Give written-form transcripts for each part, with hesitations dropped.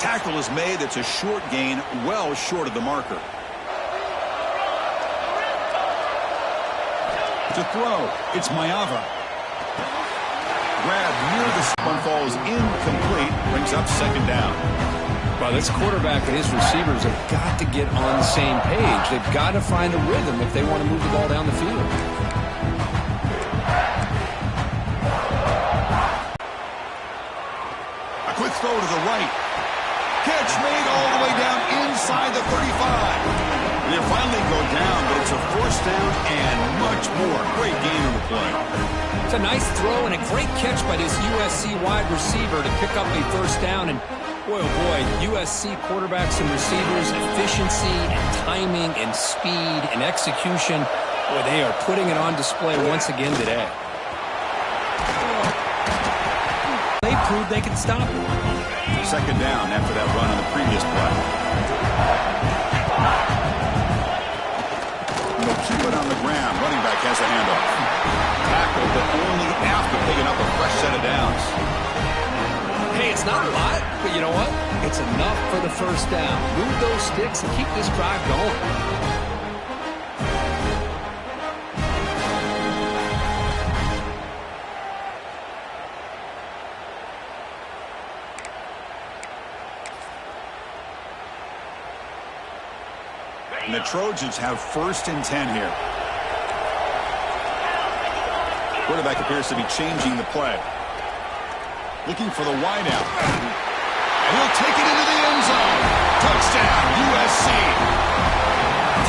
tackle is made. It's a short gain, well short of the marker. To throw, it's Mayava. Grab near the one falls incomplete, brings up second down. Well, this quarterback and his receivers have got to get on the same page. They've got to find a rhythm if they want to move the ball down the field. A quick throw to the right. Catch made all the way down inside the 35. They finally go down, but it's a first down and much more. Great gain on the play. It's a nice throw and a great catch by this USC wide receiver to pick up a first down. And boy, oh boy, USC quarterbacks and receivers, efficiency and timing and speed and execution. Boy, they are putting it on display once again today. They proved they could stop it. Second down after that run on the previous play. And they'll keep it on the ground. Running back has a handoff. Tackled, but only after picking up a fresh set of downs. Hey, it's not a lot, but you know what? It's enough for the first down. Move those sticks and keep this drive going. And the Trojans have first and 10 here. Quarterback appears to be changing the play. Looking for the wideout. And he'll take it into the end zone. Touchdown, USC.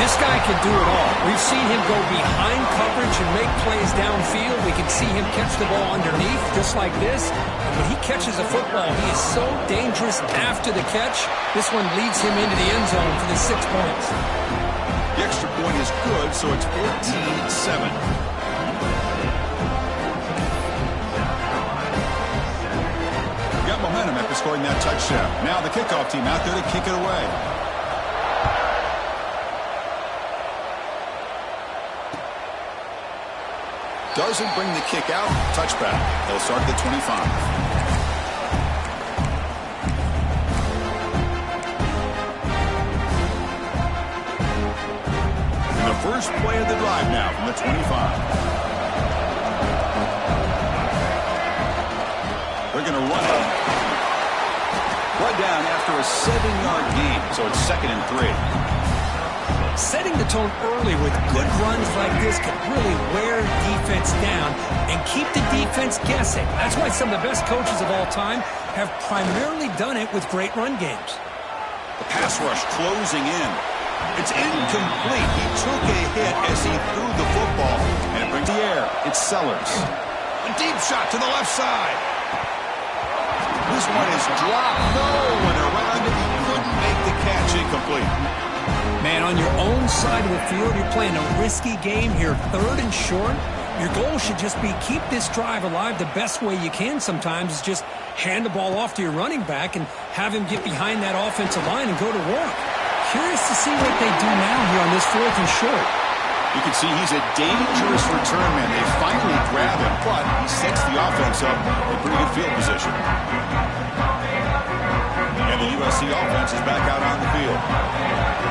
This guy can do it all. We've seen him go behind coverage and make plays downfield. We can see him catch the ball underneath just like this. And when he catches a football, he is so dangerous after the catch. This one leads him into the end zone for the 6 points. The extra point is good, so it's 14-7. Got momentum after scoring that touchdown. Now the kickoff team out there to kick it away. Doesn't bring the kick out. Touchback. They'll start at the 25. First play of the drive now from the 25. They're going to run it. Brought down after a 7-yard gain, so it's 2nd and 3. Setting the tone early with good runs like this can really wear defense down and keep the defense guessing. That's why some of the best coaches of all time have primarily done it with great run games. The pass rush closing in. It's incomplete. He took a hit as he threw the football, and it brings the air. It's Sellers. A deep shot to the left side. This one is dropped. No one around it. He couldn't make the catch. Incomplete. Man, on your own side of the field, you're playing a risky game here. 3rd and short. Your goal should just be keep this drive alive the best way you can sometimes is just hand the ball off to your running back and have him get behind that offensive line and go to work. Curious to see what they do now here on this 4th and short. You can see he's a dangerous return man. They finally grab him, but he sets the offense up in pretty good field position. And the USC offense is back out on the field.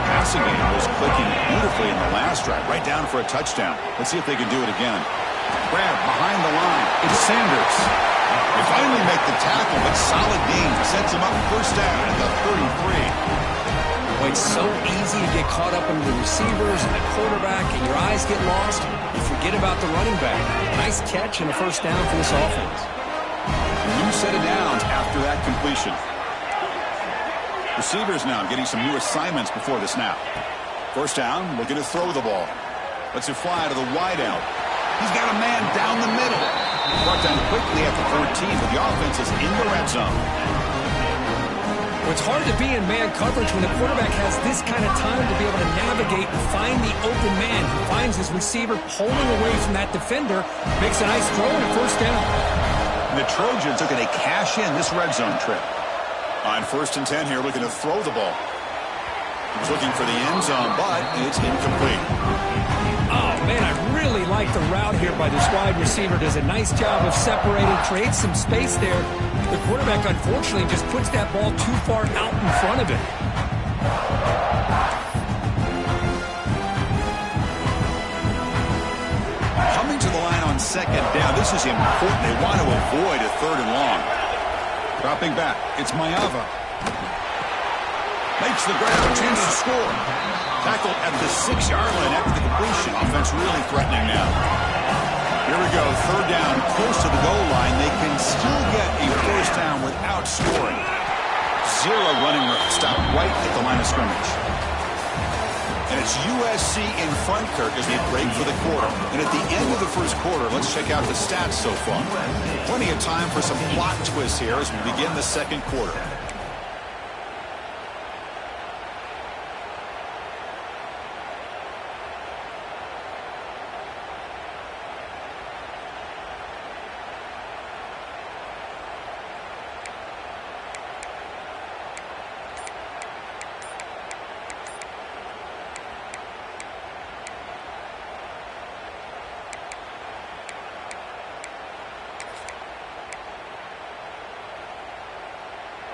Passing game was clicking beautifully in the last drive, right down for a touchdown. Let's see if they can do it again. Grab behind the line. It's Sanders. They finally make the tackle, but solid gain sets him up first down at the 33. Well, it's so easy to get caught up in the receivers and the quarterback, and your eyes get lost. You forget about the running back. Nice catch and a first down for this offense. New set of downs after that completion. Receivers now getting some new assignments before the snap. First down, looking to throw the ball. Lets it fly to the wideout. He's got a man down the middle. Brought down quickly at the 14, but the offense is in the red zone. It's hard to be in man coverage when the quarterback has this kind of time to be able to navigate and find the open man. He finds his receiver pulling away from that defender, makes a nice throw and a first down. And the Trojans are going to cash in this red zone trip. On 1st and 10 here, looking to throw the ball. He was looking for the end zone, but it's incomplete. Oh, man, I really like like the route here by this wide receiver. Does a nice job of separating, creates some space there. The quarterback, unfortunately, just puts that ball too far out in front of it. Coming to the line on second down. This is important. They want to avoid a third and long. Dropping back. It's Mayava. Makes the grab. Chance to score. Tackled at the 6-yard line after the completion. Offense really threatening now. Here we go. Third down. Close to the goal line. They can still get a first down without scoring. Zero running stop right at the line of scrimmage. And it's USC in front, Kirk, as they break for the quarter. And at the end of the first quarter, let's check out the stats so far. Plenty of time for some plot twists here as we begin the second quarter.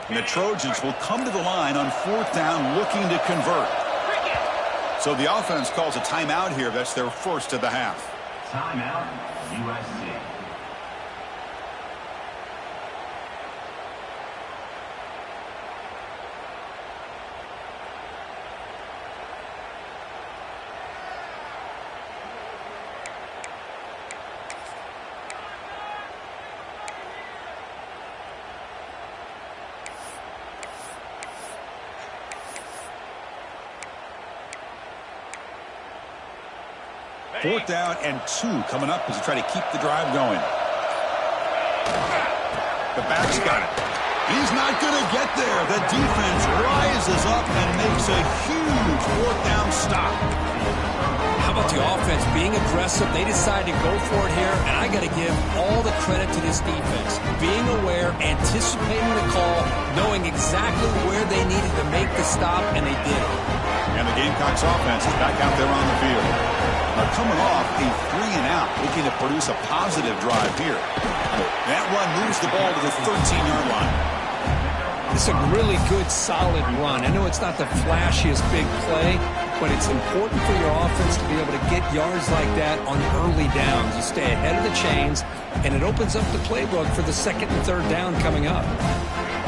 And the Trojans will come to the line on fourth down looking to convert. So the offense calls a timeout here. That's their first of the half. Timeout, USC. Fourth down and 2 coming up as they try to keep the drive going. The back's got it. He's not going to get there. The defense rises up and makes a huge fourth down stop. How about the offense being aggressive? They decide to go for it here, and I got to give all the credit to this defense. Being aware, anticipating the call, knowing exactly where they needed to make the stop, and they did it. And the Gamecocks offense is back out there on the field. Now coming off a 3-and-out, looking to produce a positive drive here. That run moves the ball to the 13-yard line. It's a really good, solid run. I know it's not the flashiest big play, but it's important for your offense to be able to get yards like that on early downs. You stay ahead of the chains, and it opens up the playbook for the second and third down coming up.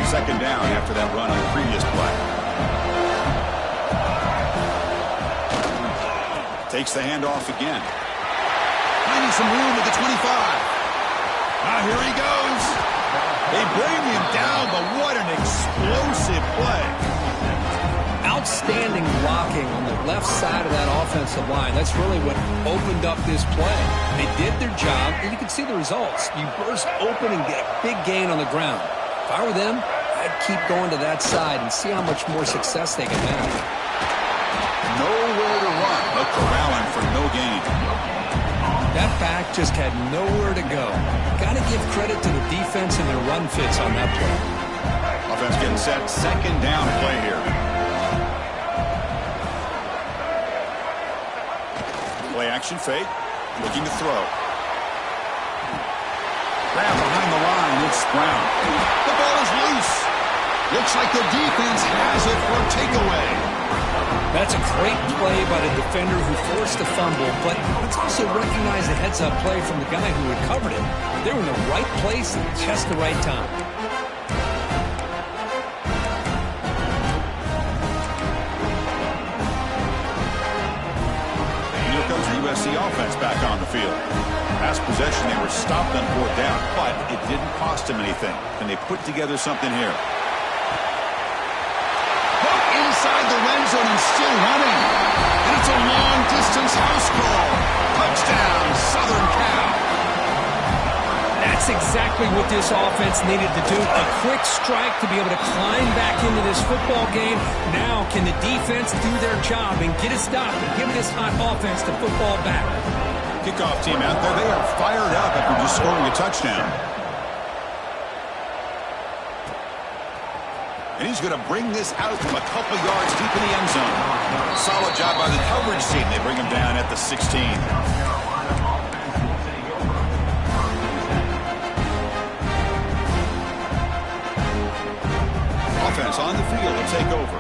Second down after that run on the previous play. Takes the handoff again. Finding some room at the 25. Now here he goes. They bring him down, but what an explosive play. Outstanding blocking on the left side of that offensive line. That's really what opened up this play. They did their job, and you can see the results. You burst open and get a big gain on the ground. If I were them, I'd keep going to that side and see how much more success they can have. Nowhere to run, but corralling for no gain. That back just had nowhere to go. Got to give credit to the defense and their run fits on that play. Offense getting set. Second down play here. Play action fake. Looking to throw. Grab behind the line. It's Brown. The ball is loose. Looks like the defense has it for a takeaway. That's a great play by the defender who forced the fumble, but let's also recognize the heads-up play from the guy who recovered it. They were in the right place at just the right time. Here comes the USC offense back on the field. Last possession, they were stopped on fourth down, but it didn't cost them anything. And they put together something here. Inside the red zone and still running. And it's a long-distance house call. Touchdown, Southern Cal. That's exactly what this offense needed to do. A quick strike to be able to climb back into this football game. Now can the defense do their job and get a stop and give this hot offense the football back? Kickoff team out there. They are fired up after just scoring a touchdown. And he's going to bring this out from a couple yards deep in the end zone. Solid job by the coverage team. They bring him down at the 16. on the field to take over.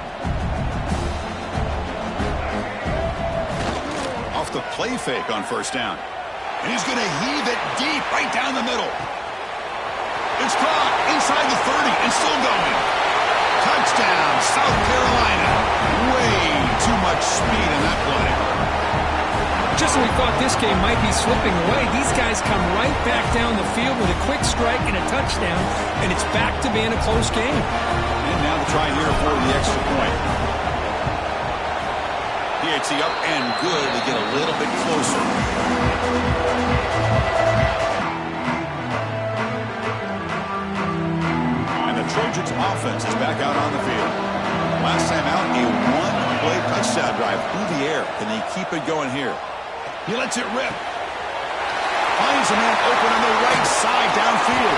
Off the play fake on first down. And he's going to heave it deep right down the middle. It's caught inside the 30 and still going. Touchdown, South Carolina. Way too much speed in that play. Just when we thought this game might be slipping away, these guys come right back down the field with a quick strike and a touchdown, and it's back to being a close game. And now the try here for the extra point. PAT up and good to get a little bit closer. And the Trojans offense is back out on the field. Last time out, a one-play touchdown drive through the air. Can they keep it going here? He lets it rip. Finds a man open on the right side downfield.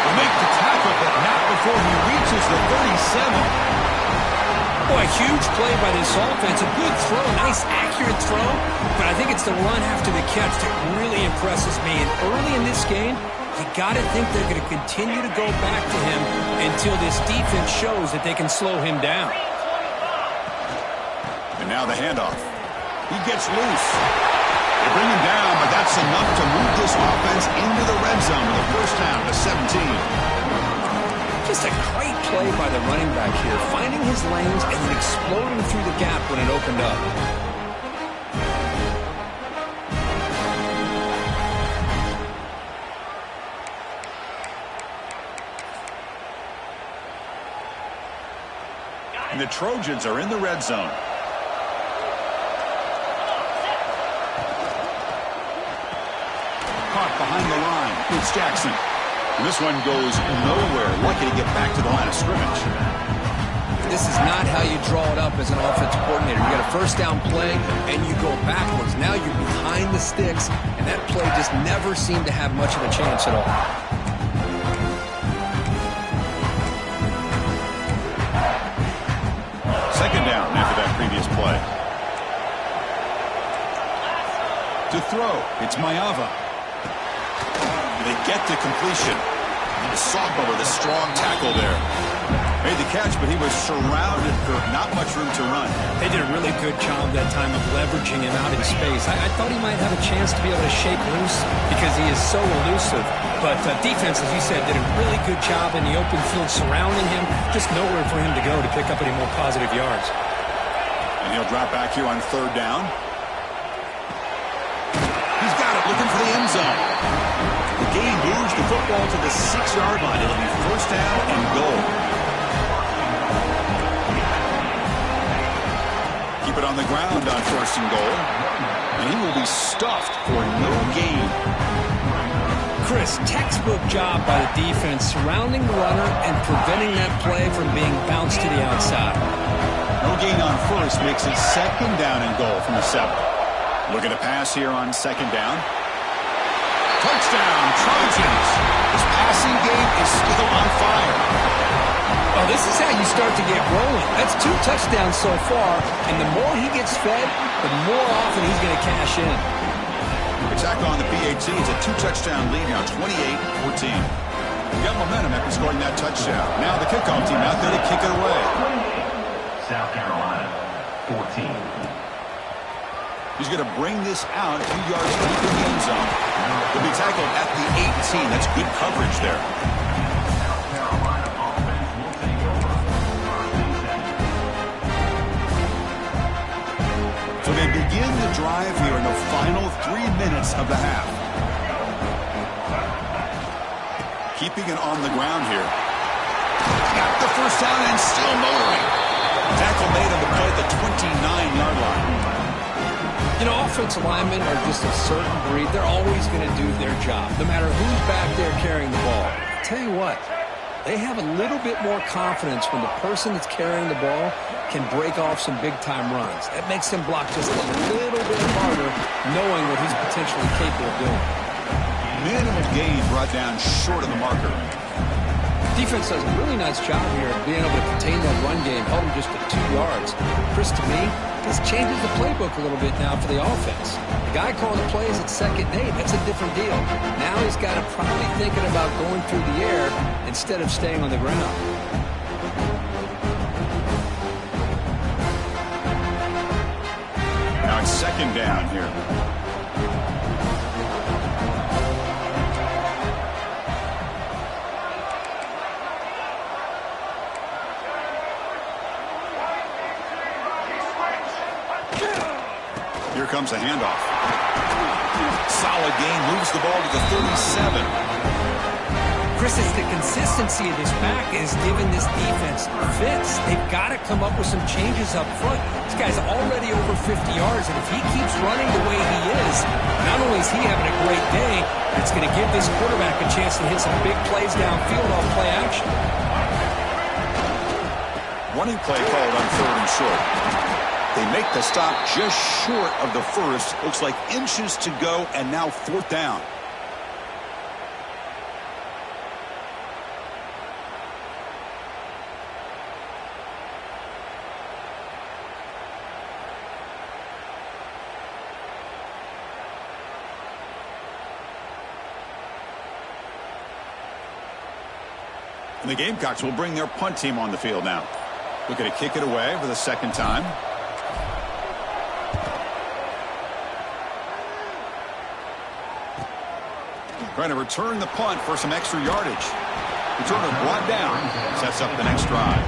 Will make the tackle, but not before he reaches the 37. Boy, a huge play by this offense. A good throw, nice accurate throw. But I think it's the run after the catch that really impresses me. And early in this game, you got to think they're going to continue to go back to him until this defense shows that they can slow him down. And now the handoff. He gets loose. They bring him down, but that's enough to move this offense into the red zone with a first down to 17. Just a great play by the running back here, finding his lanes and then exploding through the gap when it opened up. And the Trojans are in the red zone. Caught behind the line. It's Jackson. And this one goes nowhere. Lucky to get back to the line of scrimmage. This is not how you draw it up as an offensive coordinator. You got a first down play, and you go backwards. Now you're behind the sticks, and that play just never seemed to have much of a chance at all. Second down after that previous play. To throw, it's Mayava. They get to completion. The sophomore with a strong tackle there. Made the catch, but he was surrounded for not much room to run. They did a really good job that time of leveraging him out in space. I thought he might have a chance to be able to shake loose because he is so elusive. But defense, as you said, did a really good job in the open field surrounding him. Just nowhere for him to go to pick up any more positive yards. And he'll drop back here on third down. He's got it, looking for the end zone. The game moves the football to the 6-yard line. It'll be first down and goal. Keep it on the ground on first and goal. And he will be stuffed for no gain. Chris, textbook job by the defense surrounding the runner and preventing that play from being bounced to the outside. No gain on first makes it second down and goal from the 7. Looking to pass here on second down. Touchdown, Trojans. This passing game is still on fire. Oh, this is how you start to get rolling. That's 2 touchdowns so far, and the more he gets fed, the more often he's going to cash in. Attack on the PAT. It's a 2-touchdown lead now, 28-14. Got momentum after scoring that touchdown. Now the kickoff team out there to kick it away. South Carolina, 14. He's going to bring this out 2 yards deep in the end zone. He'll be tackled at the 18. That's good coverage there. South Carolina offense will take over. So they begin the drive here in the final 3 minutes of the half. Keeping it on the ground here. Got the first down and still motoring. Tackle made on the play at the 29-yard line. You know, offensive linemen are just a certain breed. They're always going to do their job, no matter who's back there carrying the ball. I'll tell you what, they have a little bit more confidence when the person that's carrying the ball can break off some big-time runs. That makes them block just a little bit harder, knowing what he's potentially capable of doing. Minimal gain brought down short of the marker. Defense does a really nice job here of being able to contain that run game, held him just to 2 yards. Chris, to me, this changes the playbook a little bit now for the offense. The guy calling the plays at 2nd and 8, that's a different deal. Now he's got to probably thinking about going through the air instead of staying on the ground. second down here. Here comes a handoff. Solid gain, moves the ball to the 37. Chris, it's the consistency of this back is giving this defense fits. They've got to come up with some changes up front. This guy's already over 50 yards, and if he keeps running the way he is, not only is he having a great day, it's going to give this quarterback a chance to hit some big plays downfield on play action. Running play called on 3rd and short. They make the stop just short of the first. Looks like inches to go, and now 4th down. And the Gamecocks will bring their punt team on the field now. Looking to kick it away for the 2nd time. Trying to return the punt for some extra yardage. Returner brought down. Sets up the next drive.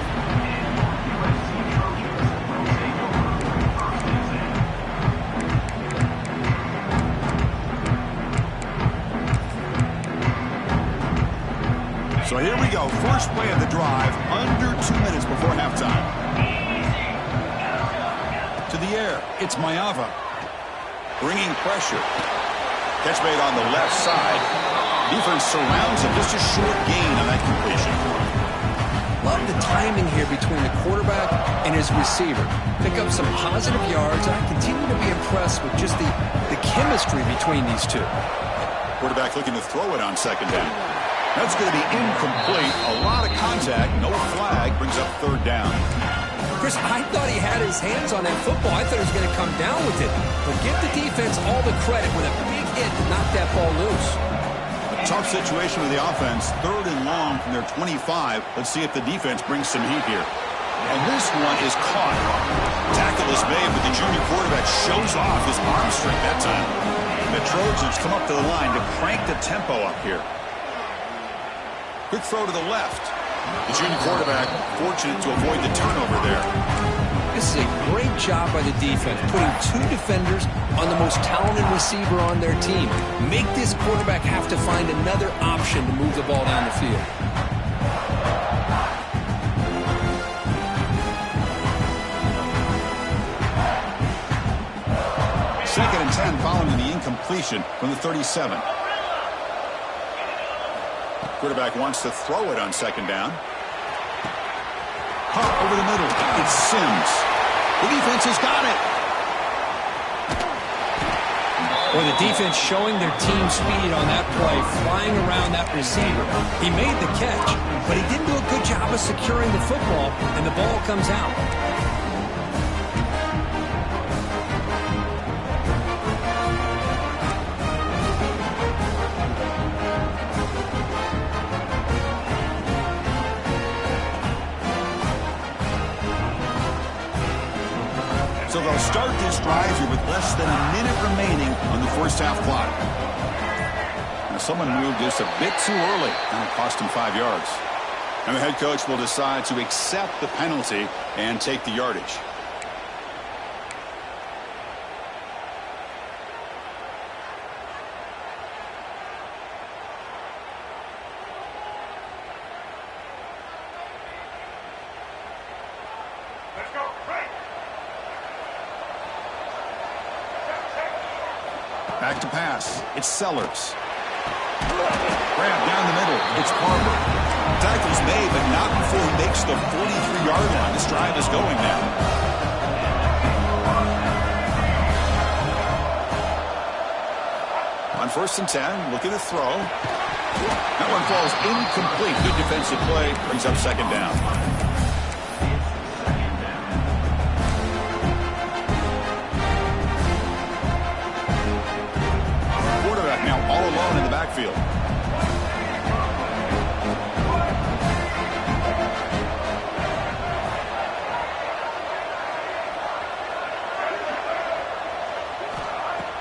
So here we go. First play of the drive. Under 2 minutes before halftime. To the air. It's Mayava. Bringing pressure. Catch made on the left side. Defense surrounds him. Just a short gain on that completion. Love the timing here between the quarterback and his receiver. Pick up some positive yards. I continue to be impressed with just the chemistry between these two. Quarterback looking to throw it on 2nd down. That's going to be incomplete. A lot of contact. No flag. Brings up 3rd down. Chris, I thought he had his hands on that football. I thought he was going to come down with it. But give the defense all the credit with a big hit to knock that ball loose. A tough situation with the offense. 3rd and long from their 25. Let's see if the defense brings some heat here. And this one is caught. Tackle is made, but the junior quarterback shows off his arm strength that time. The Trojans come up to the line to crank the tempo up here. Quick throw to the left. The junior quarterback fortunate to avoid the turnover there. This is a great job by the defense, putting 2 defenders on the most talented receiver on their team. Make this quarterback have to find another option to move the ball down the field. Second and 10 following the incompletion from the 37. Quarterback wants to throw it on 2nd down. Hop over the middle. It's Sims. The defense has got it. Well, the defense showing their team speed on that play, flying around that receiver. He made the catch, but he didn't do a good job of securing the football, and the ball comes out. So they'll start this drive here with less than a minute remaining on the first half clock. Now someone moved just a bit too early, and it cost him 5 yards. And the head coach will decide to accept the penalty and take the yardage. Back to pass. It's Sellers. Grab down the middle. It's Barber. Tackle's made, but not before he makes the 43-yard line. This drive is going now. On 1st and 10, looking to throw. That one falls incomplete. Good defensive play. Brings up 2nd down. All alone in the backfield.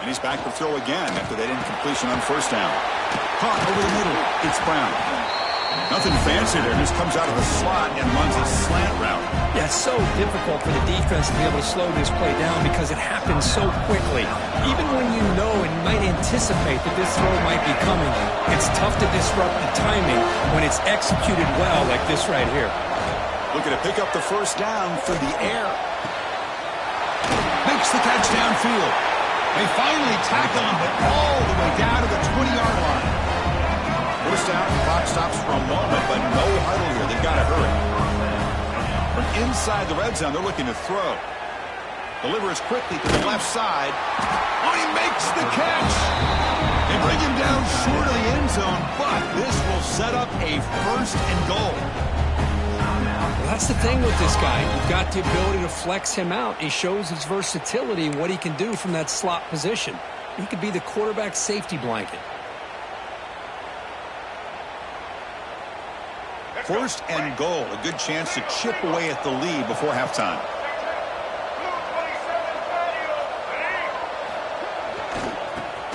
And he's back to throw again after that incompletion on first down. Caught over the middle. It's Brown. Nothing fancy there. Just comes out of the slot and runs a slant route. Yeah, it's so difficult for the defense to be able to slow this play down because it happens so quickly. Even when you know and might anticipate that this throw might be coming, it's tough to disrupt the timing when it's executed well like this right here. Looking to pick up the first down through the air. Makes the catch downfield. They finally tackle him, but all the way down to the 20-yard line. First down, clock stops for a moment, but no huddle here. They've got to hurry. From inside the red zone, they're looking to throw. Delivers quickly to the left side. Oh, he makes the catch. They bring him down short of the end zone, but this will set up a first and goal. Well, that's the thing with this guy. You've got the ability to flex him out. He shows his versatility and what he can do from that slot position. He could be the quarterback's safety blanket. First and goal, a good chance to chip away at the lead before halftime.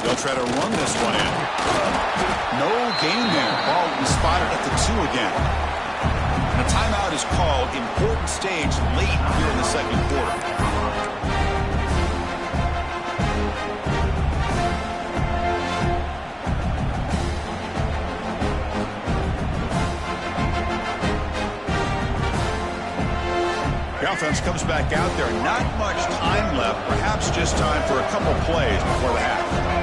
They'll try to run this one in. No gain there. Ball will be spotted at the 2 again. A timeout is called. Important stage late here in the second quarter. The offense comes back out there. Not much time left. Perhaps just time for a couple plays before the half.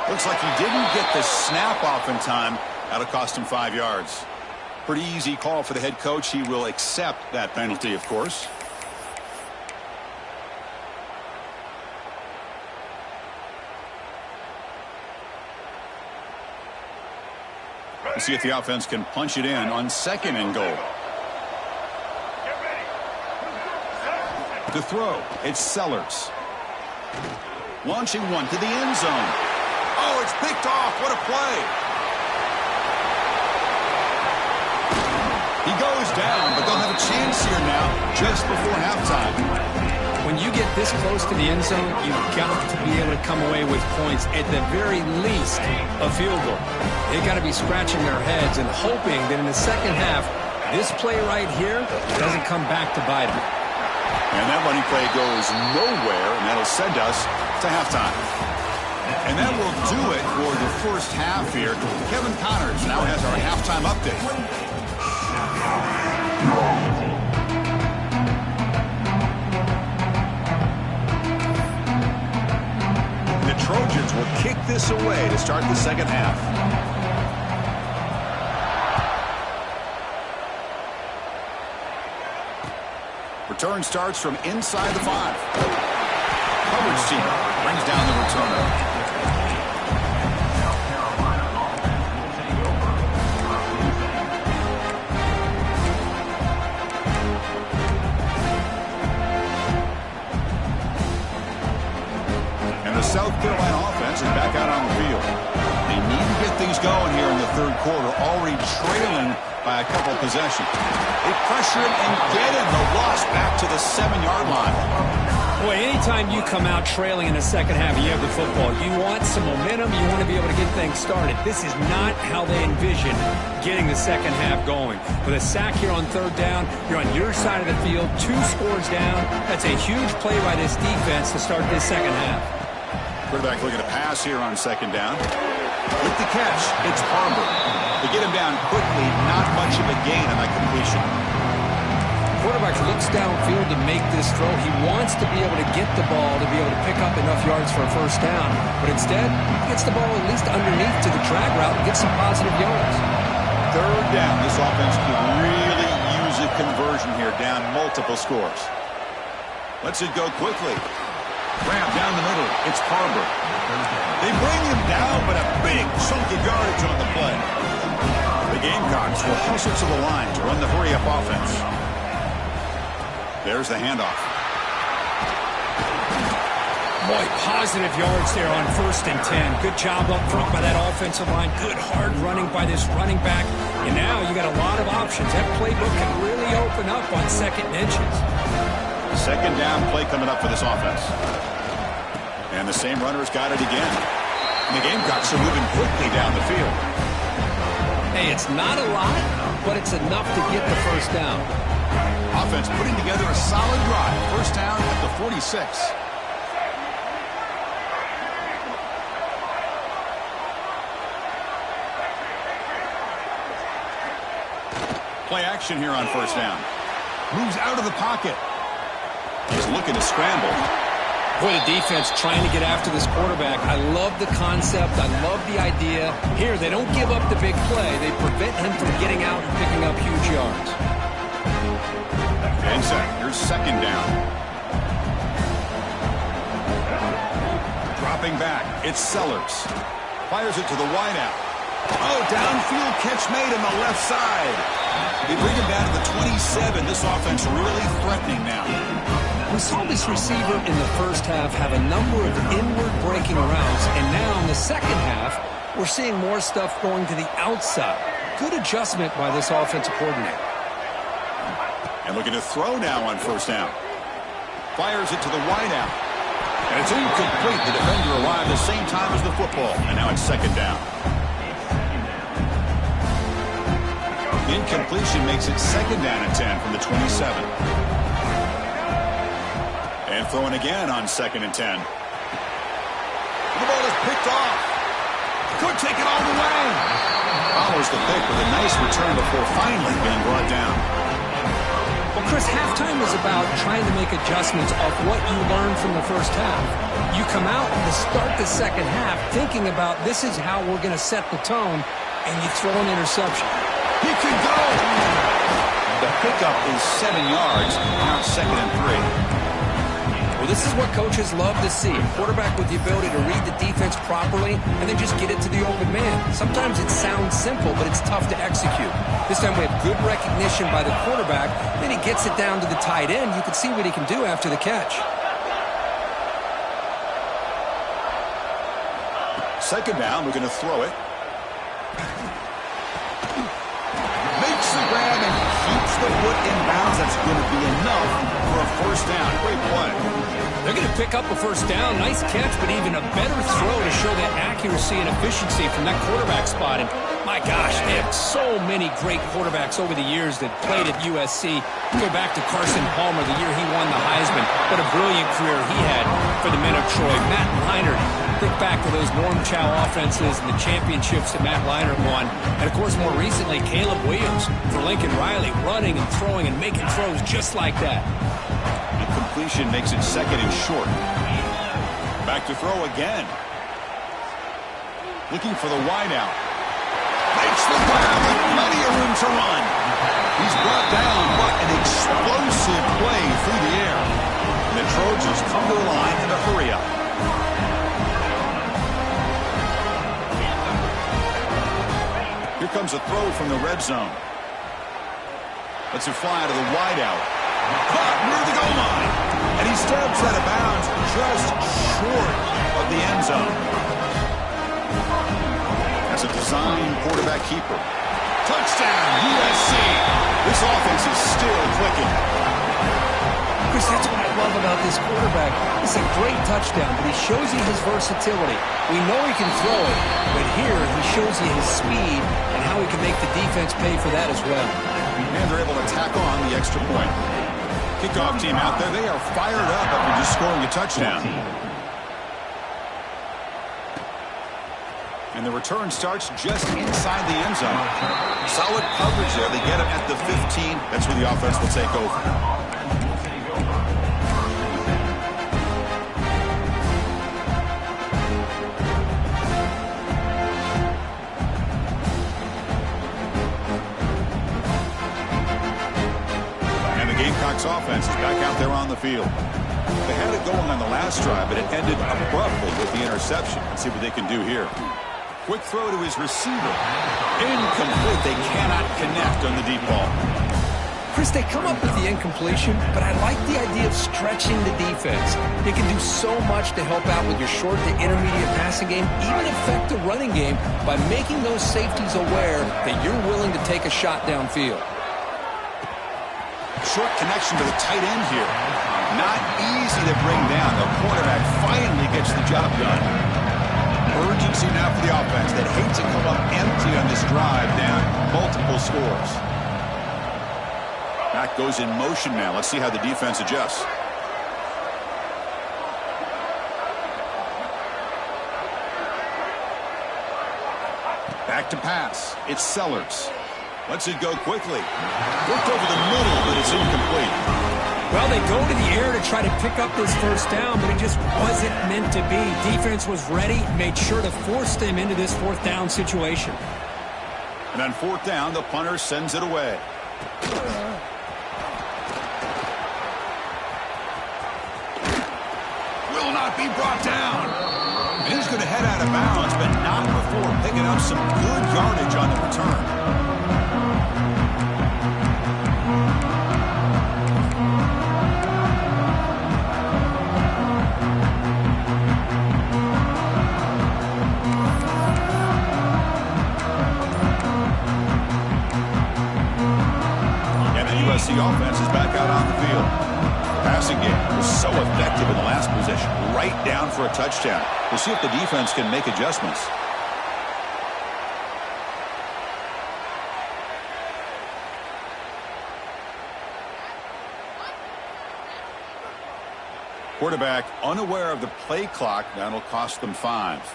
Looks like he didn't get the snap off in time. That'll cost him 5 yards. Pretty easy call for the head coach. He will accept that penalty, of course. We'll see if the offense can punch it in on second and goal. To throw, it's Sellers. Launching one to the end zone. Oh, it's picked off. What a play. He goes down, but they'll have a chance here now just before halftime. When you get this close to the end zone, you've got to be able to come away with points, at the very least a field goal. They've got to be scratching their heads and hoping that in the second half, this play right here doesn't come back to bite them. And that running play goes nowhere, and that'll send us to halftime. And that will do it for the first half here. Kevin Connors now has our halftime update. The Trojans will kick this away to start the second half. Return starts from inside the 5. Coverage team brings down the returner. And the South Carolina offense is back out on the field. They need to get things going here in the third quarter, already trailing by a couple possessions. They pressure him and get him. The loss back to the 7-yard line. Boy, anytime you come out trailing in the second half, you have the football. You want some momentum. You want to be able to get things started. This is not how they envision getting the second half going. With a sack here on third down, you're on your side of the field, 2 scores down. That's a huge play by this defense to start this second half. Quarterback looking to pass here on second down. With the catch, it's Barber. They get him down quickly, not much of a gain on that completion. Quarterback looks downfield to make this throw. He wants to be able to get the ball to be able to pick up enough yards for a first down. But instead, he gets the ball at least underneath to the drag route and gets some positive yards. Third down. This offense could really use a conversion here, down multiple scores. Lets it go quickly. Grab down the middle. It's Barber. They bring him down, but a big chunk of yardage on the play. The Gamecocks will hustle to the line to run the hurry-up offense. There's the handoff. Boy, positive yards there on 1st and 10. Good job up front by that offensive line. Good hard running by this running back. And now you got a lot of options. That playbook can really open up on 2nd and inches. 2nd down play coming up for this offense. And the same runner's got it again. And the Gamecocks are moving quickly down the field. Hey, it's not a lot, but it's enough to get the 1st down. Offense putting together a solid drive. 1st down at the 46. Play action here on 1st down. Moves out of the pocket. He's looking to scramble. Boy, the defense trying to get after this quarterback. I love the concept. I love the idea. Here, they don't give up the big play. They prevent him from getting out and picking up huge yards. And set. Here's 2nd down. Dropping back. It's Sellers. Fires it to the wideout. Oh, downfield catch made on the left side. They bring him down to the 27. This offense really threatening now. We saw this receiver in the 1st half have a number of inward breaking routes, and now in the 2nd half, we're seeing more stuff going to the outside. Good adjustment by this offensive coordinator. And looking to throw now on 1st down. Fires it to the wideout. And it's incomplete. The defender arrived at the same time as the football. And now it's 2nd down. Incompletion makes it 2nd down and 10 from the 27. And throwing again on 2nd and 10. The ball is picked off. Could take it all the way. Follows the pick with a nice return before finally being brought down. Well, Chris, halftime is about trying to make adjustments of what you learned from the 1st half. You come out to start the 2nd half thinking about this is how we're going to set the tone, and you throw an interception. He can go. The pickup is 7 yards. Now it's 2nd and 3. Well, this is what coaches love to see. A quarterback with the ability to read the defense properly and then just get it to the open man. Sometimes it sounds simple, but it's tough to execute. This time we have good recognition by the quarterback. Then he gets it down to the tight end. You can see what he can do after the catch. 2nd down, we're going to throw it. Makes the grab and keeps the foot in bounds. That's going to be enough for a 1st down. Great play. They're going to pick up a 1st down. Nice catch, but even a better throw to show that accuracy and efficiency from that quarterback spot. And my gosh, they have so many great quarterbacks over the years that played at USC. Go back to Carson Palmer, the year he won the Heisman. What a brilliant career he had for the men of Troy. Matt Leinart. Think back to those Norm Chow offenses and the championships that Matt Leinart won. And, of course, more recently, Caleb Williams for Lincoln Riley, running and throwing and making throws just like that. Completion makes it 2nd and short. Back to throw again. Looking for the wideout. Makes the grab with plenty of room to run. He's brought down, but an explosive play through the air. And the Trojans come to the line in a hurry up. Here comes a throw from the red zone. Lets it fly out of the wideout. Caught near the goal line. And he steps out of bounds just short of the end zone. That's a design quarterback keeper. Touchdown, USC. This offense is still clicking. Chris, that's what I love about this quarterback. It's a great touchdown, but he shows you his versatility. We know he can throw it, but here he shows you his speed and how he can make the defense pay for that as well. And they're able to tack on the extra point. Kickoff team out there, they are fired up after just scoring a touchdown. And the return starts just inside the end zone. Solid coverage there. They get it at the 15. That's where the offense will take over. Gamecocks offense is back out there on the field. They had it going on the last drive, but it ended abruptly with the interception. Let's see what they can do here. Quick throw to his receiver. Incomplete. They cannot connect on the deep ball. Chris, they come up with the incompletion, but I like the idea of stretching the defense. It can do so much to help out with your short to intermediate passing game, even affect the running game by making those safeties aware that you're willing to take a shot downfield. Short connection to the tight end here. Not easy to bring down. The quarterback finally gets the job done. Urgency now for the offense that hates to come up empty on this drive, down multiple scores. Back goes in motion now. Let's see how the defense adjusts. Back to pass. It's Sellers. Lets it go quickly. Worked over the middle, but it's incomplete. Well, they go to the air to try to pick up this first down, but it just wasn't meant to be. Defense was ready, made sure to force them into this fourth down situation. And on fourth down, the punter sends it away. Will not be brought down. And he's going to head out of bounds, but not before picking up some good yardage on the return. The offense is back out on the field. The passing game was so effective in the last possession, right down for a touchdown. We'll see if the defense can make adjustments. Quarterback unaware of the play clock. That'll cost them 5.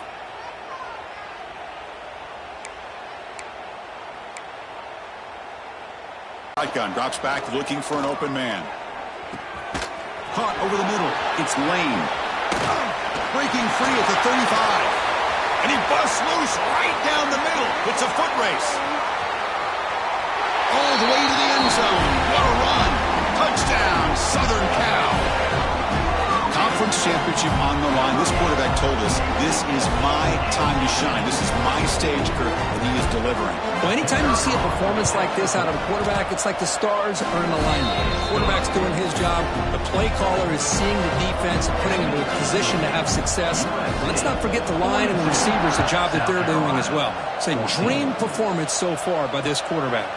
Shotgun drops back looking for an open man. Caught over the middle. It's Lane. Breaking free at the 35. And he busts loose right down the middle. It's a foot race. All the way to the end zone. What a run. Touchdown, Southern Cal. Conference championship on the line. This quarterback told us, this is my time to shine. This is my stage, Kirk, and he is delivering. Well, anytime you see a performance like this out of a quarterback, it's like the stars are in alignment. The quarterback's doing his job. The play caller is seeing the defense and putting them in a position to have success. Let's not forget the line and the receivers, the job that they're doing as well. It's a dream performance so far by this quarterback.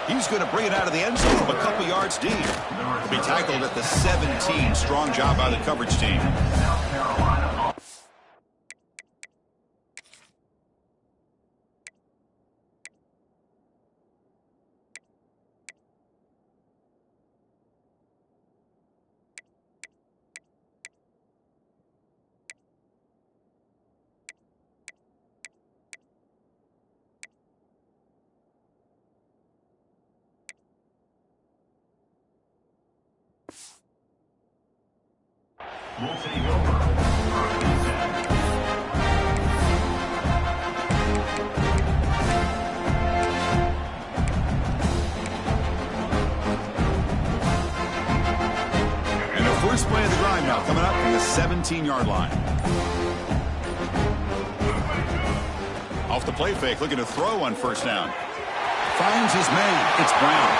He's going to bring it out of the end zone from a couple yards deep. He'll be tackled at the 17. Strong job by the coverage team. We'll take over. And the first play of the drive now coming up from the 17-yard line. Off the play fake, looking to throw on first down. Finds his man. It's Brown.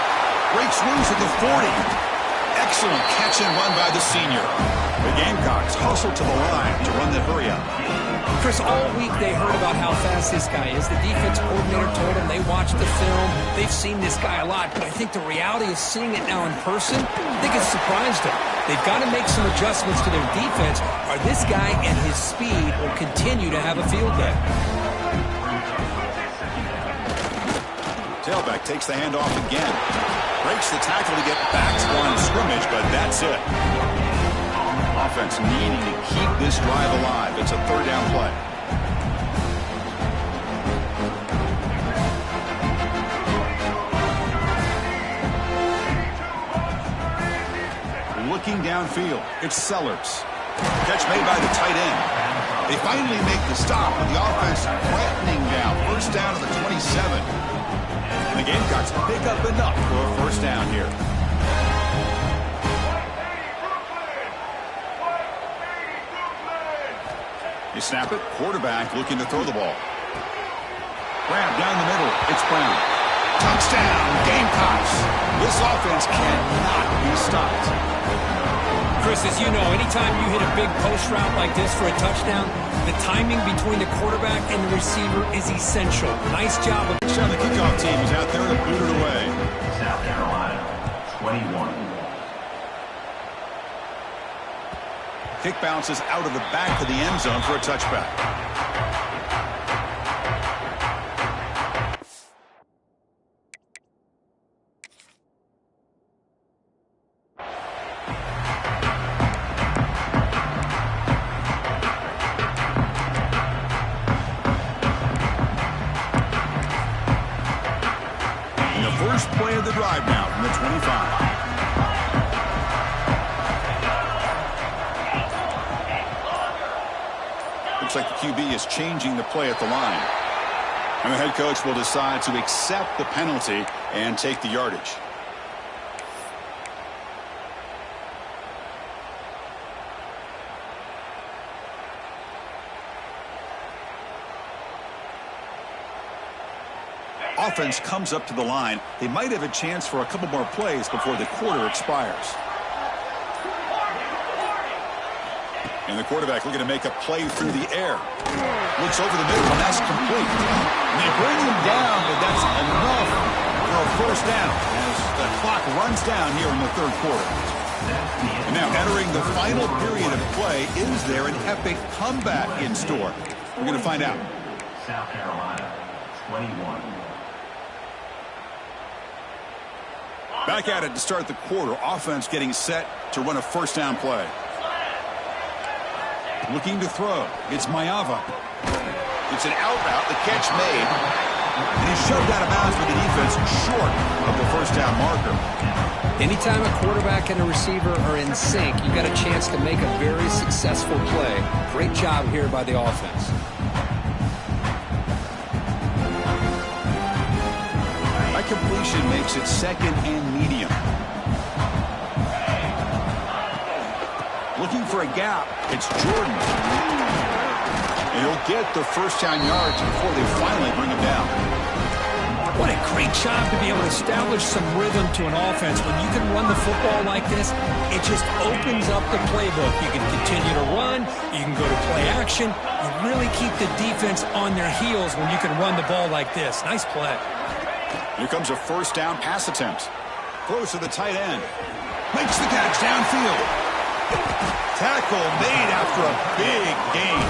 Breaks loose at the 40. Excellent catch and run by the senior. The Gamecocks hustle to the line to run the hurry up. Chris, all week they heard about how fast this guy is. The defense coordinator told them they watched the film. They've seen this guy a lot, but I think the reality of seeing it now in person, I think it's surprised them. They've got to make some adjustments to their defense, or this guy and his speed will continue to have a field day. Tailback takes the handoff again. Breaks the tackle to get back to the line of scrimmage, but that's it. Offense needing to keep this drive alive. It's a third down play. Looking downfield, it's Sellers. Catch made by the tight end. They finally make the stop with the offense threatening down. First down to the 27. The Gamecocks pick up enough for a first down here. You snap it. Quarterback looking to throw the ball. Grab down the middle. It's Brown. Touchdown, Gamecocks. This offense cannot be stopped. Chris, as you know, anytime you hit a big post route like this for a touchdown, the timing between the quarterback and the receiver is essential. Nice job. The kickoff team is out there to boot it away. South Carolina, 21. Kick bounces out of the back of the end zone for a touchback. And the first play of the drive now from the 25. Looks like the QB is changing the play at the line. And the head coach will decide to accept the penalty and take the yardage. Offense comes up to the line. They might have a chance for a couple more plays before the quarter expires. And the quarterback looking to make a play through the air. Looks over the middle, and that's complete. And they bring him down, but that's enough for a first down as the clock runs down here in the third quarter. And now entering the final period of play, is there an epic comeback in store? We're going to find out. South Carolina, 21. Back at it to start the quarter. Offense getting set to run a first down play. Looking to throw. It's Mayava. It's an out route. The catch made. And he's shoved out of bounds with the defense short of the first down marker. Anytime a quarterback and a receiver are in sync, you got a chance to make a very successful play. Great job here by the offense. That completion makes it second and medium. Looking for a gap. It's Jordan. And he'll get the first down yards before they finally bring him down. What a great job to be able to establish some rhythm to an offense. When you can run the football like this, it just opens up the playbook. You can continue to run. You can go to play action. You really keep the defense on their heels when you can run the ball like this. Nice play. Here comes a first down pass attempt. Throws to the tight end. Makes the catch downfield. Tackle made after a big gain.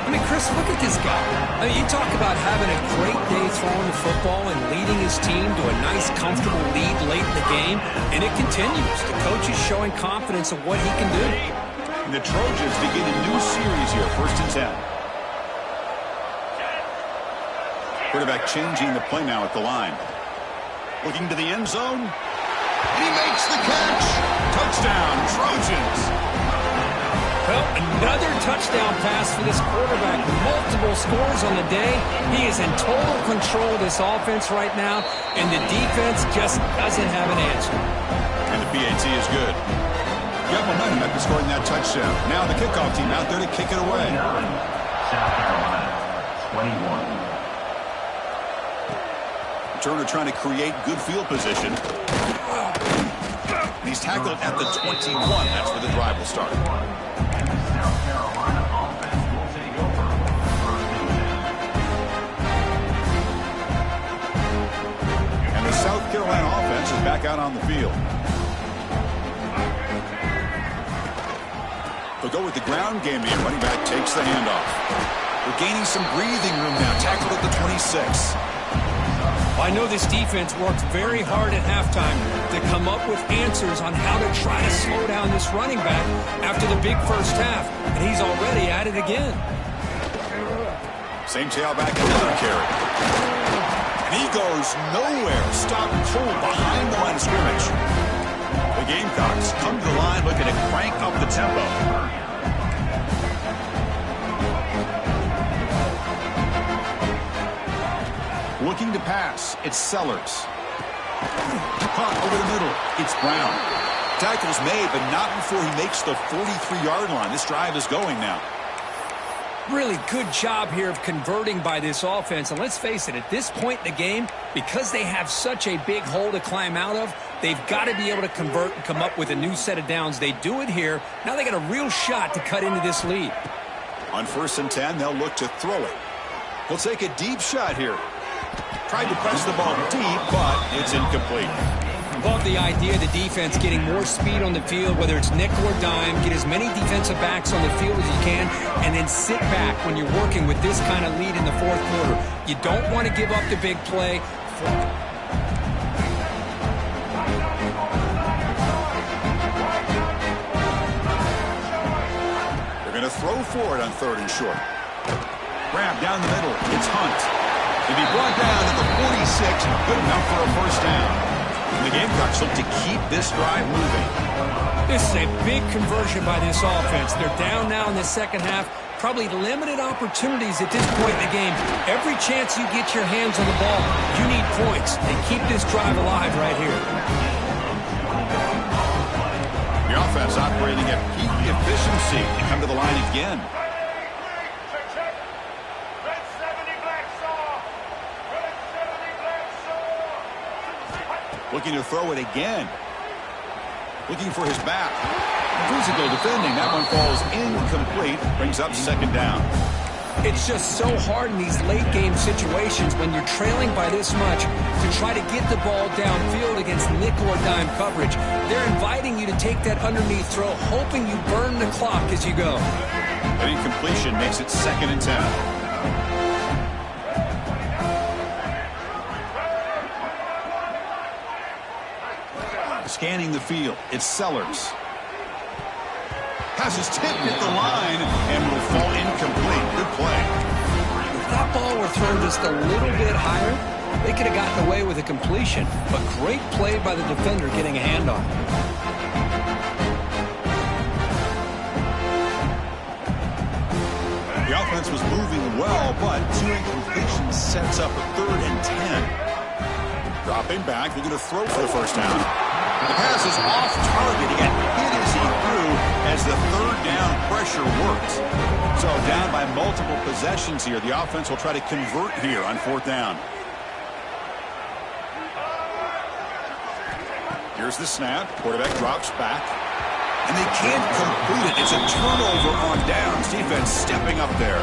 I mean, Chris, look at this guy. I mean, you talk about having a great day throwing the football and leading his team to a nice, comfortable lead late in the game, and it continues. The coach is showing confidence of what he can do. And the Trojans begin a new series here, 1st and 10. Quarterback changing the play now at the line. Looking to the end zone. And he makes the catch. Touchdown, Trojans. Well, another touchdown pass for this quarterback. Multiple scores on the day. He is in total control of this offense right now, and the defense just doesn't have an answer. And the PAT is good. Got momentum after scoring that touchdown. Now the kickoff team out there to kick it away. South Carolina, 21. Turner trying to create good field position. He's tackled at the 21. That's where the drive will start. South Carolina offense will take over. 1st and 10. And the South Carolina offense is back out on the field. They'll go with the ground game here. Running back takes the handoff. They're gaining some breathing room now. Tackled at the 26. I know this defense worked very hard at halftime to come up with answers on how to try to slow down this running back after the big first half, and he's already at it again. Same tailback, another carry. And he goes nowhere. Stop cold behind the line of scrimmage. The Gamecocks come to the line looking to crank up the tempo. Looking to pass, it's Sellers. Caught over the middle, it's Brown. Tackle's made, but not before he makes the 43-yard line. This drive is going now. Really good job here of converting by this offense. And let's face it, at this point in the game, because they have such a big hole to climb out of, they've got to be able to convert and come up with a new set of downs. They do it here. Now they got a real shot to cut into this lead. On 1st and 10, they'll look to throw it. We'll take a deep shot here. Tried to press the ball deep, but it's incomplete. Love the idea of the defense getting more speed on the field, whether it's nickel or dime. Get as many defensive backs on the field as you can, and then sit back when you're working with this kind of lead in the 4th quarter. You don't want to give up the big play. They're going to throw for it on 3rd and short. Grab down the middle. It's Hunt. He'll be brought down at the 46. Good enough for a 1st down. And the Gamecocks look to keep this drive moving. This is a big conversion by this offense. They're down now in the 2nd half. Probably limited opportunities at this point in the game. Every chance you get your hands on the ball, you need points. And keep this drive alive right here. The offense operating at peak efficiency. They come to the line again. Looking to throw it again. Looking for his back. Physical defending. That one falls incomplete. Brings up 2nd down. It's just so hard in these late-game situations when you're trailing by this much to try to get the ball downfield against nickel or dime coverage. They're inviting you to take that underneath throw, hoping you burn the clock as you go. An incompletion makes it 2nd and 10. Scanning the field, it's Sellers. Pass is tipped at the line and will fall incomplete. Good play. If that ball were thrown just a little bit higher, they could have gotten away with a completion. But great play by the defender getting a hand on it. The offense was moving well, but 2 incompletions sets up a 3rd and 10. Dropping back, they're going to throw for the 1st down. The pass is off target. He got hit as he threw as the 3rd down pressure worked. So down by multiple possessions here. The offense will try to convert here on 4th down. Here's the snap. Quarterback drops back. And they can't complete it. It's a turnover on downs. Defense stepping up there.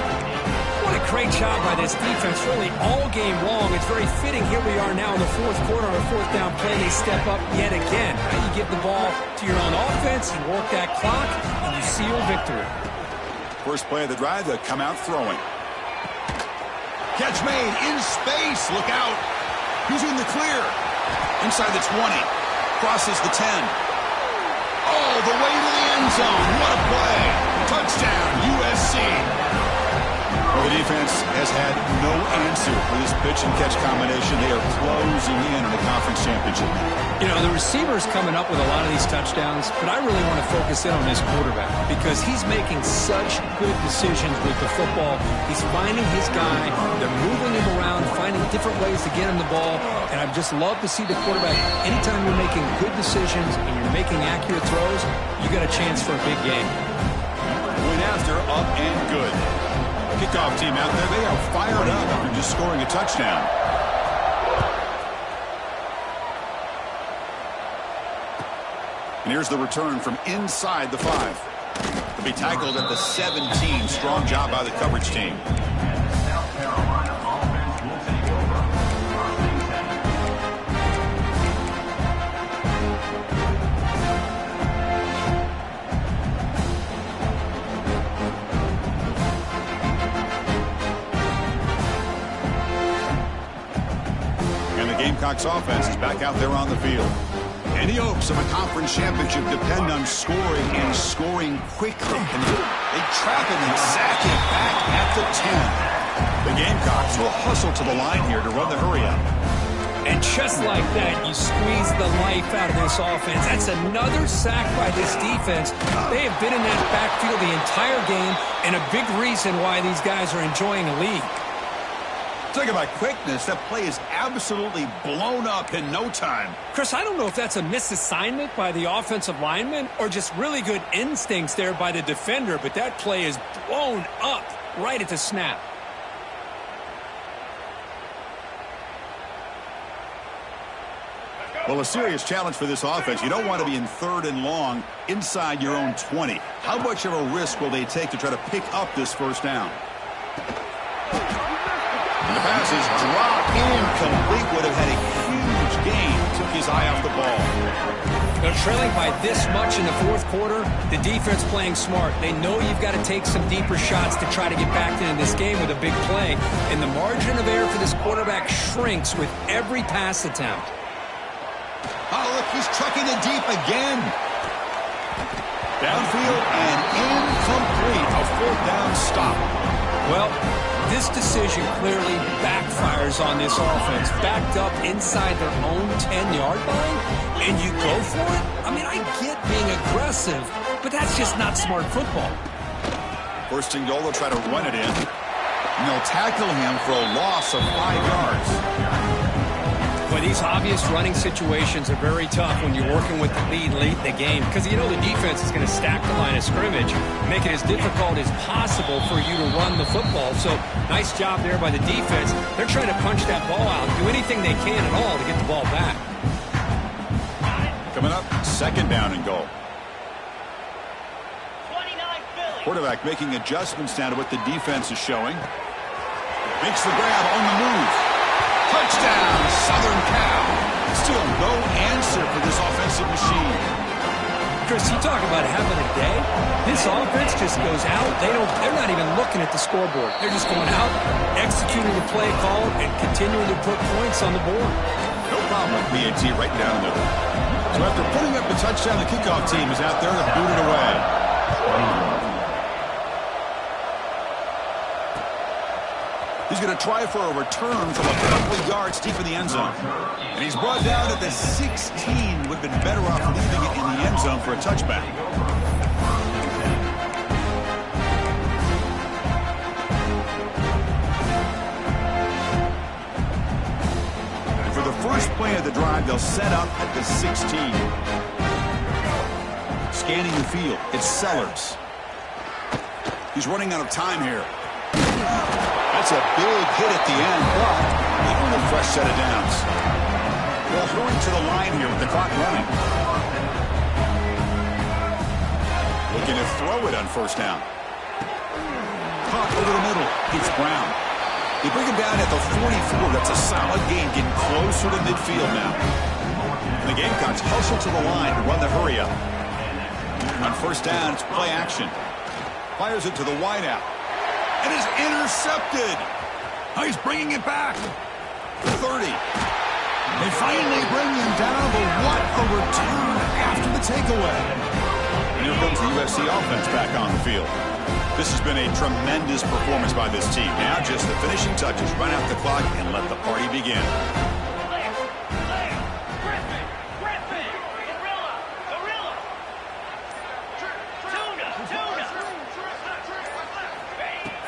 What a great job by this defense, really all game long. It's very fitting. Here we are now in the 4th quarter on a 4th down play. They step up yet again. Now you give the ball to your own offense, you work that clock, and you seal victory. First play of the drive, they'll come out throwing. Catch made in space. Look out. Who's in the clear? Inside the 20. Crosses the 10. All the way to the end zone. What a play. Touchdown, USC. Well, the defense has had no answer for this pitch-and-catch combination. They are closing in on the conference championship. You know, the receiver's coming up with a lot of these touchdowns, but I really want to focus in on this quarterback because he's making such good decisions with the football. He's finding his guy. They're moving him around, finding different ways to get him the ball, and I just love to see the quarterback. Anytime you're making good decisions and you're making accurate throws, you got a chance for a big game. Went after, up and good. Kickoff team out there, they are fired up after just scoring a touchdown. And here's the return from inside the 5. To be tackled at the 17. Strong job by the coverage team. South Carolina offense will take over. Gamecocks offense is back out there on the field. Any hopes of a conference championship depend on scoring and scoring quickly. And they trap him and sack it back at the 10. The Gamecocks will hustle to the line here to run the hurry up. And just like that, you squeeze the life out of this offense. That's another sack by this defense. They have been in that backfield the entire game, and a big reason why these guys are enjoying the lead. Talk about quickness. That play is absolutely blown up in no time. Chris, I don't know if that's a misassignment by the offensive lineman or just really good instincts there by the defender, but that play is blown up. right at the snap. Well, a serious challenge for this offense. You don't want to be in 3rd and long inside your own 20. How much of a risk will they take to try to pick up this first down? And the pass is dropped incomplete. Would have had a huge gain. Took his eye off the ball. They're trailing by this much in the 4th quarter. The defense playing smart. They know you've got to take some deeper shots to try to get back into this game with a big play. And the margin of error for this quarterback shrinks with every pass attempt. Oh, look, he's trucking it deep again. Downfield and incomplete. A 4th down stop. Well, this decision clearly backfires on this offense. Backed up inside their own 10-yard line, and you go for it? I mean, I get being aggressive, but that's just not smart football. 1st and goal, they'll try to run it in. And they'll tackle him for a loss of 5 yards. Well, these obvious running situations are very tough when you're working with the lead late in the game because you know the defense is going to stack the line of scrimmage, make it as difficult as possible for you to run the football. So nice job there by the defense. They're trying to punch that ball out, do anything they can at all to get the ball back. Coming up, 2nd down and goal. 29 Philly. Quarterback making adjustments now to what the defense is showing. Makes the grab on the move. Touchdown, Southern Cal. Still no answer for this offensive machine. Chris, you talk about having a day. This offense just goes out. They're not even looking at the scoreboard. They're just going out, executing the play call, and continuing to put points on the board. No problem with BAT right down the middle. So after putting up the touchdown, the kickoff team is out there to boot it away. He's going to try for a return from a couple of yards deep in the end zone. And he's brought down at the 16. Would have been better off leaving it in the end zone for a touchback. And for the first play of the drive, they'll set up at the 16. Scanning the field, it's Sellers. He's running out of time here. That's a big hit at the end, but even a fresh set of downs. They'll hurry to the line here with the clock running. Looking to throw it on 1st down. Caught over the middle. It's Brown. They bring him down at the 44. That's a solid gain, getting closer to midfield now. And the Gamecocks hustle to the line to run the hurry up. On 1st down, it's play action. Fires it to the wideout. And is intercepted. Oh, he's bringing it back. 30. They finally bring him down, but what a return after the takeaway. And here comes the USC offense back on the field. This has been a tremendous performance by this team. Now just the finishing touches, run out the clock, and let the party begin.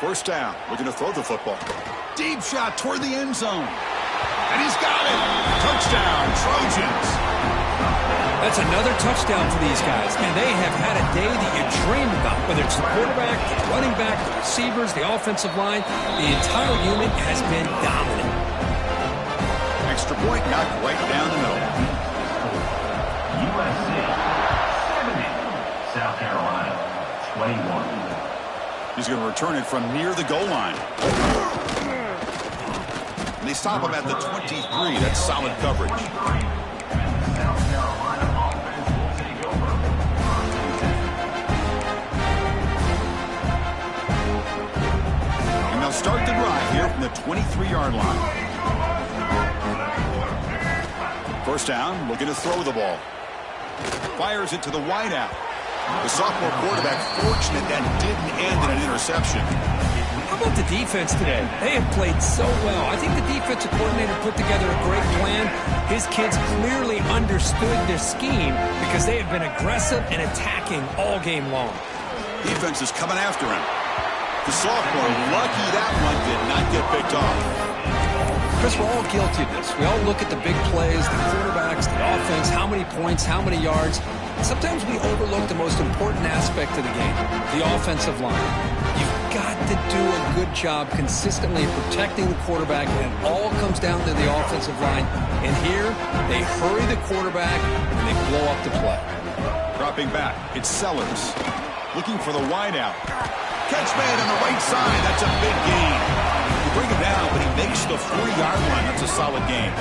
First down, looking to throw the football. Deep shot toward the end zone. And he's got it. Touchdown, Trojans. That's another touchdown for these guys. And they have had a day that you dream about, whether it's the quarterback, the running back, the receivers, the offensive line. The entire unit has been dominant. Extra point knocked right down the middle. USC 70, South Carolina 21. He's going to return it from near the goal line. And they stop him at the 23. That's solid coverage. South Carolina offense will take over. And they'll start the drive here from the 23-yard line. 1st down, looking to throw the ball. Fires it to the wideout. The sophomore quarterback fortunate that didn't end in an interception. How about the defense today? They have played so well. I think the defensive coordinator put together a great plan. His kids clearly understood their scheme because they have been aggressive and attacking all game long. Defense is coming after him. The sophomore, lucky that one did not get picked off. Chris, we're all guilty of this. We all look at the big plays, the quarterbacks, the offense, how many points, how many yards. Sometimes we overlook the most important aspect aspect of the game, the offensive line. You've got to do a good job consistently protecting the quarterback, and it all comes down to the offensive line. And here, they hurry the quarterback, and they blow up the play. Dropping back, it's Sellers. Looking for the wideout. Catch made on the right side. That's a big gain. You bring him down, but he makes the 40-yard line. That's a solid gain.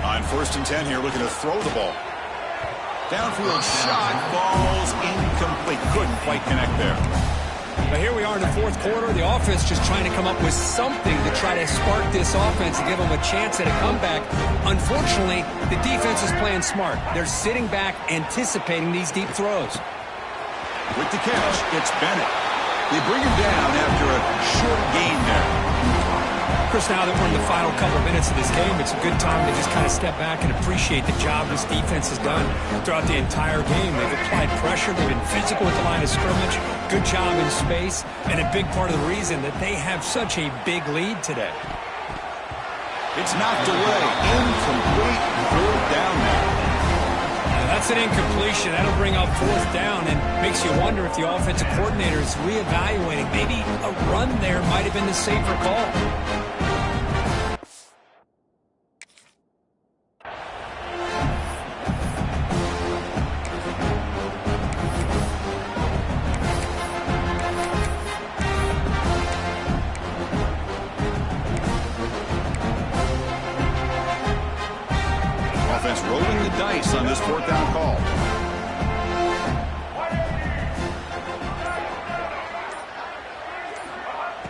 On 1st and 10 here, looking to throw the ball. Downfield shot, falls incomplete. Couldn't quite connect there. But here we are in the 4th quarter. The offense just trying to come up with something to try to spark this offense and give them a chance at a comeback. Unfortunately, the defense is playing smart. They're sitting back, anticipating these deep throws. With the catch, it's Bennett. They bring him down after a short gain there. Chris, now that we're in the final couple of minutes of this game, it's a good time to just kind of step back and appreciate the job this defense has done throughout the entire game. They've applied pressure. They've been physical at the line of scrimmage. Good job in space, and a big part of the reason that they have such a big lead today. It's knocked away. Incomplete. 4th down now. That's an incompletion. That'll bring up 4th down and makes you wonder if the offensive coordinator is reevaluating. Maybe a run there might have been the safer call. Offense rolling the dice on this 4th down call.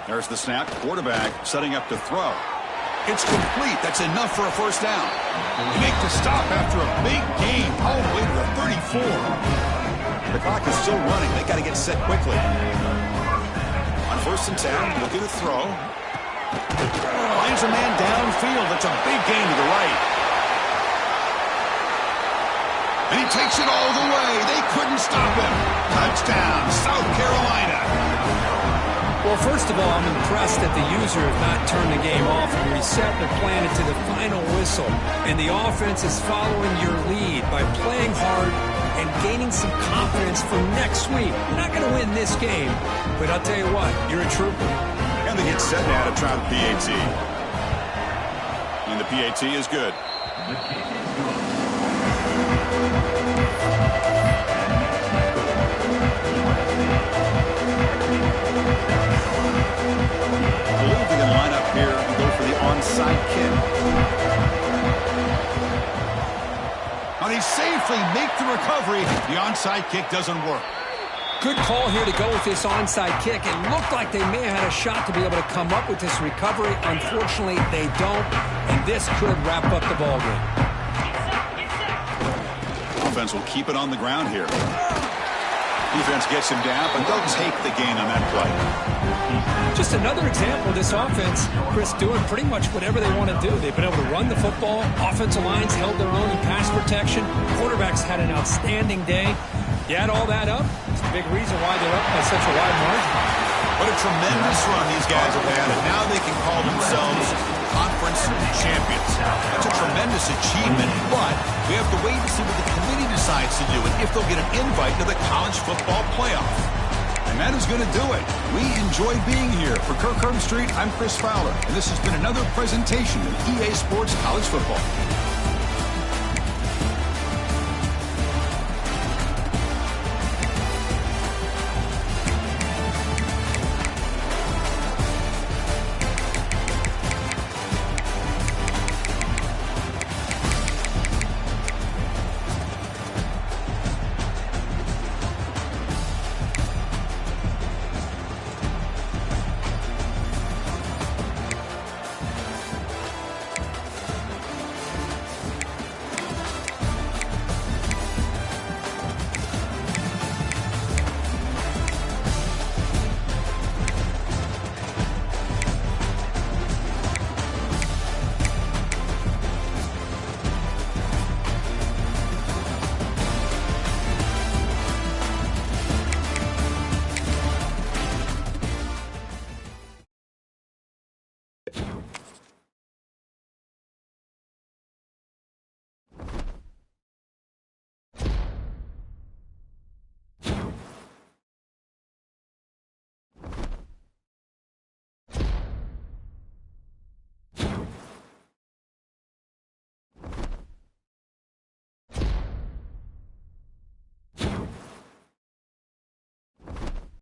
There's the snap. Quarterback setting up to throw. It's complete. That's enough for a 1st down. They make the stop after a big gain all the way to the 34. The clock is still running. They got to get set quickly. On 1st and 10, looking to throw. Finds a man downfield. That's a big gain to the right. And he takes it all the way. They couldn't stop him. Touchdown, South Carolina. Well, first of all, I'm impressed that the user has not turned the game off and reset the plan to the final whistle. And the offense is following your lead by playing hard and gaining some confidence for next week. You're not going to win this game, but I'll tell you what, you're a trooper. And they get set now to try the PAT. And the PAT is good. I believe we can line up here and go for the onside kick. Now they safely make the recovery. The onside kick doesn't work. Good call here to go with this onside kick. It looked like they may have had a shot to be able to come up with this recovery. Unfortunately, they don't, and this could wrap up the ballgame. Offense will keep it on the ground here. Defense gets him down, but they'll take the gain on that play. Just another example of this offense, Chris, doing pretty much whatever they want to do. They've been able to run the football. Offensive lines held their own in pass protection. Quarterbacks had an outstanding day. You add all that up, it's a big reason why they're up by such a wide margin. What a tremendous run these guys have had, and now they can call themselves conference champions. That's a tremendous achievement, but we have to wait and see what the committee decides to do and if they'll get an invite to the college football playoff. And that is going to do it. We enjoy being here. For Kirk Street, I'm Chris Fowler, and this has been another presentation of EA Sports College Football.